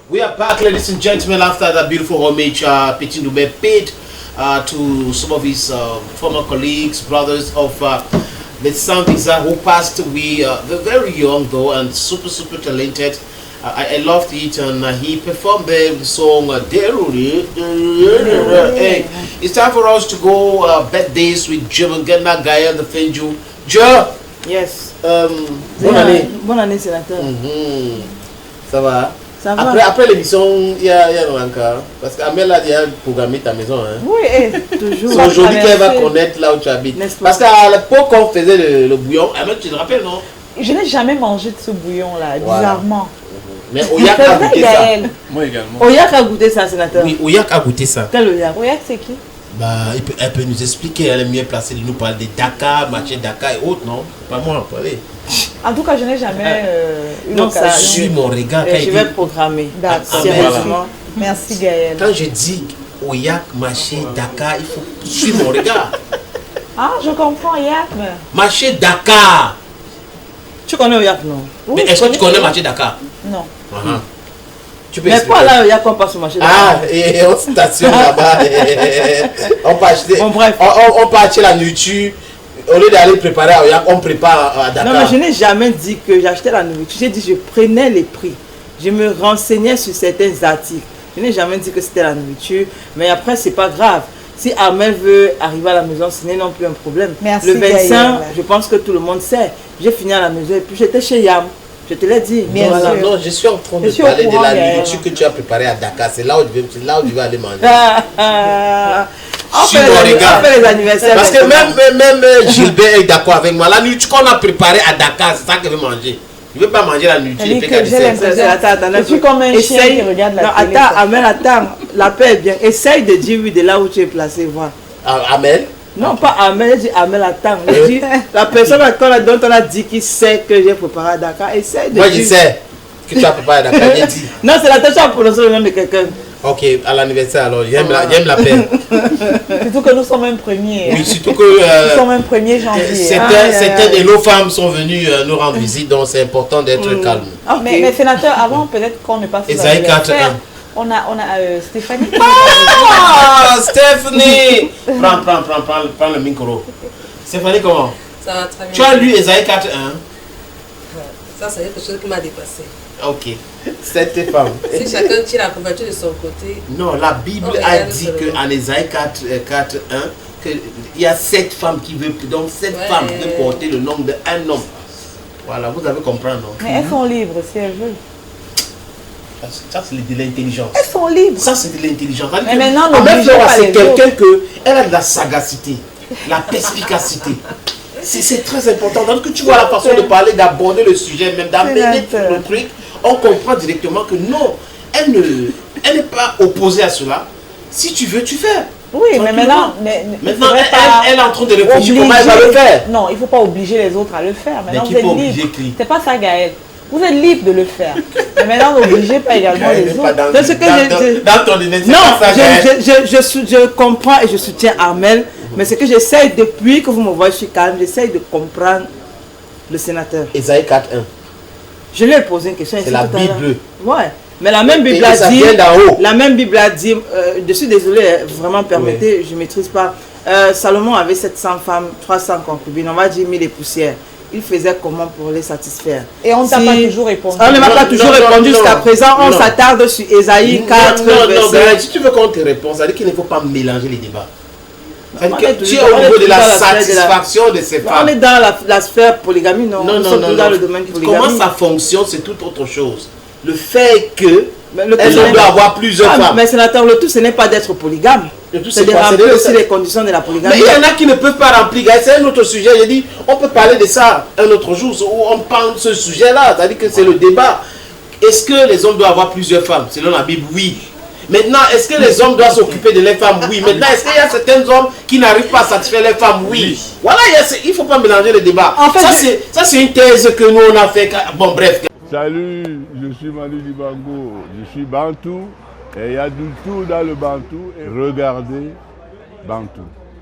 We are back, ladies and gentlemen, after that beautiful homage Petit Noubé paid to some of his former colleagues, brothers of the Sambisa who passed away. They're very young though and super talented. I loved it, and he performed the song Deruri. Hey, it's time for us to go birthdays with Jemangana Gaya the Fenju. Jo! Yes. Bonne année. Bonne année, sénateur. Ça va? Ça va. Après l'émission, il y a encore. Parce qu'Amel a déjà programmé ta maison. Hein? Oui, toujours. C'est aujourd'hui qu'elle va connaître là où tu habites. Parce qu'à l'époque, quand on faisait le bouillon, Amel, tu te rappelles, non? Je n'ai jamais mangé de ce bouillon-là, bizarrement. Mais Oyak a goûté ça. Moi également. Oyak a goûté ça, sénateur. Oui, Oyak a goûté ça. Quel Oyak? Oyak, c'est qui? Bah, elle peut nous expliquer, elle est mieux placée de nous parler de Dakar, marché Dakar et autres, non? Pas moi, parler. En tout cas, je n'ai jamais eu l'occasion. Suis mon regard. Je vais programmer. D'accord. Sérieusement. Merci Gaël. Quand je dis Oyak, marché Dakar, il faut suivre mon regard. Ah, je comprends Oyak. Marché Dakar. Tu connais Oyak, non? Oui, mais est-ce que tu connais marché Dakar? Non. Tu peux mais expliquer. quoi là, Oyak, on passe au marché Dakar? Ah, et on stationne là-bas. On peut acheter. Bon, bref. On peut acheter la nourriture. Au lieu d'aller préparer à Oyak, on prépare à Dakar. Non, mais je n'ai jamais dit que j'achetais la nourriture. J'ai dit que je prenais les prix. Je me renseignais sur certains articles. Je n'ai jamais dit que c'était la nourriture. Mais après, c'est pas grave. Si Amel veut arriver à la maison, ce n'est non plus un problème. Merci, le 25, Gaël. je pense que tout le monde sait. J'ai fini à la maison et puis j'étais chez Yam. Je te l'ai dit. Bien Voilà, sûr. non, je suis en train de Je suis au parler de courant, la Gaël. nourriture que tu as préparée à Dakar. C'est là où tu vas aller manger. On Sur fait mon les- regard. on fait les anniversaires. Parce que maintenant. même Gilbert est d'accord avec moi. La nourriture qu'on a préparée à Dakar, c'est ça qu'il veut manger. Il ne veut pas manger la nourriture. Elle Il dit fait que qu'à j'ai dessert. l'impression- Attends, Je suis comme un chien essaye- qui regarde la non, télé, Attends, quoi. Amel, attends. La paix est bien. Essaye de dire oui de là où tu es placé, voir. Amel. Non, pas Amel, j'ai dit Amel, attends. Je dis, la personne dont on a dit qu'il sait que j'ai préparé à Dakar, essaye de Moi, dire. je sais que tu as préparé à Dakar. J'ai dit. Non, c'est la tâche à prononcer le nom de quelqu'un. Ok, à l'anniversaire alors. J'aime la paix. Surtout que nous sommes un premier. Oui, surtout que Nous sommes un 1er janvier. certaines de nos femmes sont venues nous rendre visite, donc c'est important d'être calme. Ah, mais sénateur, avant peut-être qu'on ne passe Esaïe 4:1. on a Stéphanie. Ah, Stéphanie! Prends le micro. Stéphanie, comment? Ça va très bien. Tu as lu Esaïe 4:1? Ça, c'est quelque chose qui m'a dépassé. Ok. Cette femme. Si chacun tire la couverture de son côté, Non, la Bible Oh, a regarde dit seulement. qu'en Esaïe 4:1, qu'il y a 7 femmes qui veulent, donc 7 Ouais. femmes veulent porter le nom d'un homme. Voilà, vous avez compris, non? Mais elles sont libres si elles veulent. Ça, c'est de l'intelligence. Elles sont libres. Ça, c'est de l'intelligence. Mais maintenant, Ahmed n'obligez Flora, pas c'est les quelqu'un que elle a de la sagacité, la perspicacité. C'est très important. Donc, que tu vois la façon de parler, d'aborder le sujet, même d'amener tout le truc, on comprend directement que non, elle n'est pas opposée à cela. Si tu veux, tu fais. Oui, mais Tranquillement. maintenant, Maintenant, faudrait pas elle est en train de réfléchir comment elle va le faire. Non, il ne faut pas obliger les autres à le faire. Maintenant, qui vous peut êtes obliger libre. qui? C'est pas ça, Gaël. Vous êtes libre de le faire. Mais maintenant, n'obligez pas également Elle les n'est pas autres. dans, C'est ce que dans ton idée, c'est Non, pas ça, Gaël. je comprends et je soutiens Armel, mais ce que j'essaie depuis que vous me voyez, je suis calme, j'essaie de comprendre le sénateur. Esaïe 4:1. Je lui ai posé une question. C'est ici la tout à l'heure. Bible. Ouais, mais la même Bible Et a ça dit, vient d'en haut. la même Bible a dit, je suis désolé, vraiment permettez, je ne maîtrise pas. Salomon avait 700 femmes, 300 concubines, on va dire 1000 et poussières. Il faisait comment pour les satisfaire? Et on ne t'a pas toujours répondu. On ne m'a pas Non, toujours non, répondu non, jusqu'à non. présent. On Non. s'attarde sur Ésaïe 4, non, verset. Gaël, si tu veux qu'on te réponde, ça veut dire qu'il ne faut pas mélanger les débats. Ça veut On dire est que tu es toujours- au on est niveau de toujours la dans la sphère de la- satisfaction de ces On femmes. est dans la sphère polygamie, non? Non, Nous non, sommes non, tous dans non. le domaine polygamie. Comment ça fonctionne, c'est tout autre chose. Le fait que Mais le tout, elles ce n'est- doivent avoir plusieurs Ah, femmes. mais sénateur, le tout, ce n'est pas d'être polygame. Le tout, C'est c'est de quoi? C'est remplir de- aussi les conditions de la polygamie. Mais il y en a qui ne peuvent pas remplir. Gaël, c'est un autre sujet. J'ai dit, on peut parler de ça un autre jour où on parle de ce sujet-là. C'est-à-dire que c'est le débat. Est-ce que les hommes doivent avoir plusieurs femmes? Selon la Bible, oui. Maintenant, est-ce que les hommes doivent s'occuper de leurs femmes? Oui. Maintenant, est-ce qu'il y a certains hommes qui n'arrivent pas à satisfaire leurs femmes? Oui. Voilà, il ne faut pas mélanger les débats. En fait, ça, c'est une thèse que nous, on a fait. Bon, bref. Salut, je suis Manu Dibango, je suis Bantou et il y a du tout dans le Bantou et regardez Bantou.